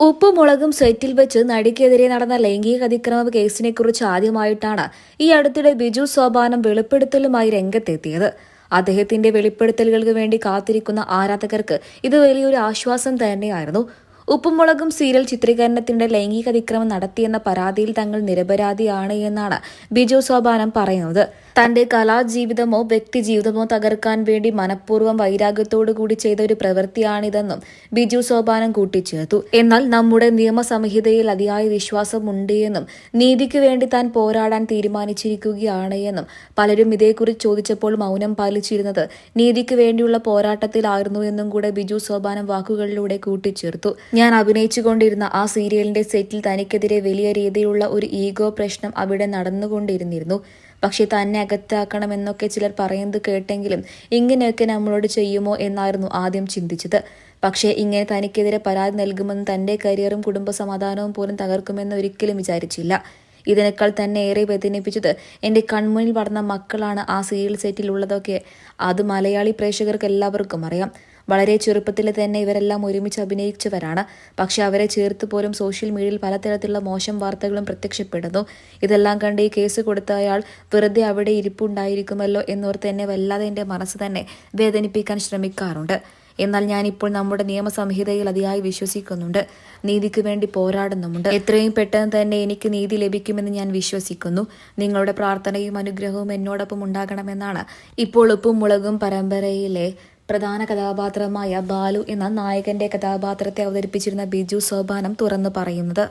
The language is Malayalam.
ഉപ്പും മുളകും സെറ്റിൽ വെച്ച് നടിക്കെതിരെ നടന്ന ലൈംഗിക അതിക്രമ കേസിനെക്കുറിച്ച് ആദ്യമായിട്ടാണ് ഈ അടുത്തിടെ ബിജു സോപാനം വെളിപ്പെടുത്തലുമായി രംഗത്തെത്തിയത്. അദ്ദേഹത്തിന്റെ വെളിപ്പെടുത്തലുകൾക്ക് വേണ്ടി കാത്തിരിക്കുന്ന ആരാധകർക്ക് ഇത് വലിയൊരു ആശ്വാസം തന്നെയായിരുന്നു. ഉപ്പും മുളകും സീരിയൽ ചിത്രീകരണത്തിനിടെ ലൈംഗിക അതിക്രമം നടത്തിയെന്ന പരാതിയിൽ തങ്ങൾ നിരപരാധിയാണ് എന്നാണ് ബിജു സോപാനം പറയുന്നത്. തന്റെ കലാജീവിതമോ വ്യക്തിജീവിതമോ തകർക്കാൻ വേണ്ടി മനഃപൂർവ്വം വൈരാഗ്യത്തോടുകൂടി ചെയ്ത ഒരു പ്രവൃത്തിയാണിതെന്നും ബിജു സോപാനം കൂട്ടിച്ചേർത്തു. എന്നാൽ നമ്മുടെ നിയമസംഹിതയിൽ അതിയായ വിശ്വാസമുണ്ട് എന്നും നീതിക്ക് വേണ്ടി താൻ പോരാടാൻ തീരുമാനിച്ചിരിക്കുകയാണ് എന്നും പലരും ഇതേക്കുറിച്ച് ചോദിച്ചപ്പോൾ മൗനം പാലിച്ചിരുന്നത് നീതിക്ക് വേണ്ടിയുള്ള പോരാട്ടത്തിലായിരുന്നു എന്നും കൂടെ ബിജു സോപാനം വാക്കുകളിലൂടെ കൂട്ടിച്ചേർത്തു. ഞാൻ അഭിനയിച്ചുകൊണ്ടിരുന്ന ആ സീരിയലിന്റെ സെറ്റിൽ തനിക്കെതിരെ വലിയ രീതിയിലുള്ള ഒരു ഈഗോ പ്രശ്നം അവിടെ നടന്നുകൊണ്ടിരുന്നിരുന്നു. പക്ഷെ തന്നെ അകത്താക്കണമെന്നൊക്കെ ചിലർ പറയുന്നത് കേട്ടെങ്കിലും ഇങ്ങനെയൊക്കെ നമ്മളോട് ചെയ്യുമോ എന്നായിരുന്നു ആദ്യം ചിന്തിച്ചത്. പക്ഷേ ഇങ്ങനെ തനിക്കെതിരെ പരാതി നൽകുമെന്ന് തന്റെ കരിയറും കുടുംബ സമാധാനവും പോലും തകർക്കുമെന്ന് ഒരിക്കലും വിചാരിച്ചില്ല. ഇതിനേക്കാൾ തന്നെ ഏറെ വേദനിപ്പിച്ചത് എന്റെ കൺമുന്നിൽ വളർന്ന മക്കളാണ് ആ സീരിയൽ സെറ്റിലുള്ളതൊക്കെ. അത് മലയാളി പ്രേക്ഷകർക്ക് എല്ലാവർക്കും അറിയാം. വളരെ ചെറുപ്പത്തിൽ തന്നെ ഇവരെല്ലാം ഒരുമിച്ച് അഭിനയിച്ചവരാണ്. പക്ഷെ അവരെ ചേർത്ത് പോലും സോഷ്യൽ മീഡിയയിൽ പലതരത്തിലുള്ള മോശം വാർത്തകളും പ്രത്യക്ഷപ്പെടുന്നു. ഇതെല്ലാം കണ്ട് ഈ കേസ് കൊടുത്ത അയാൾ വെറുതെ അവിടെ ഇരിപ്പുണ്ടായിരിക്കുമല്ലോ എന്നോർത്ത് എന്നെ വല്ലാതെ എൻ്റെ മനസ്സ് തന്നെ വേദനിപ്പിക്കാൻ ശ്രമിക്കാറുണ്ട്. എന്നാൽ ഞാനിപ്പോൾ നമ്മുടെ നിയമസംഹിതയിൽ അതിയായി വിശ്വസിക്കുന്നുണ്ട്. നീതിക്ക് വേണ്ടി പോരാടുന്നുമുണ്ട്. എത്രയും പെട്ടെന്ന് തന്നെ എനിക്ക് നീതി ലഭിക്കുമെന്ന് ഞാൻ വിശ്വസിക്കുന്നു. നിങ്ങളുടെ പ്രാർത്ഥനയും അനുഗ്രഹവും എന്നോടൊപ്പം ഉണ്ടാകണമെന്നാണ് ഇപ്പോൾ ഉപ്പും മുളകും പരമ്പരയിലെ പ്രധാന കഥാപാത്രമായ ബാലു എന്ന നായകന്റെ കഥാപാത്രത്തെ അവതരിപ്പിച്ചിരുന്ന ബിജു സോപാനം തുറന്നു പറയുന്നത്.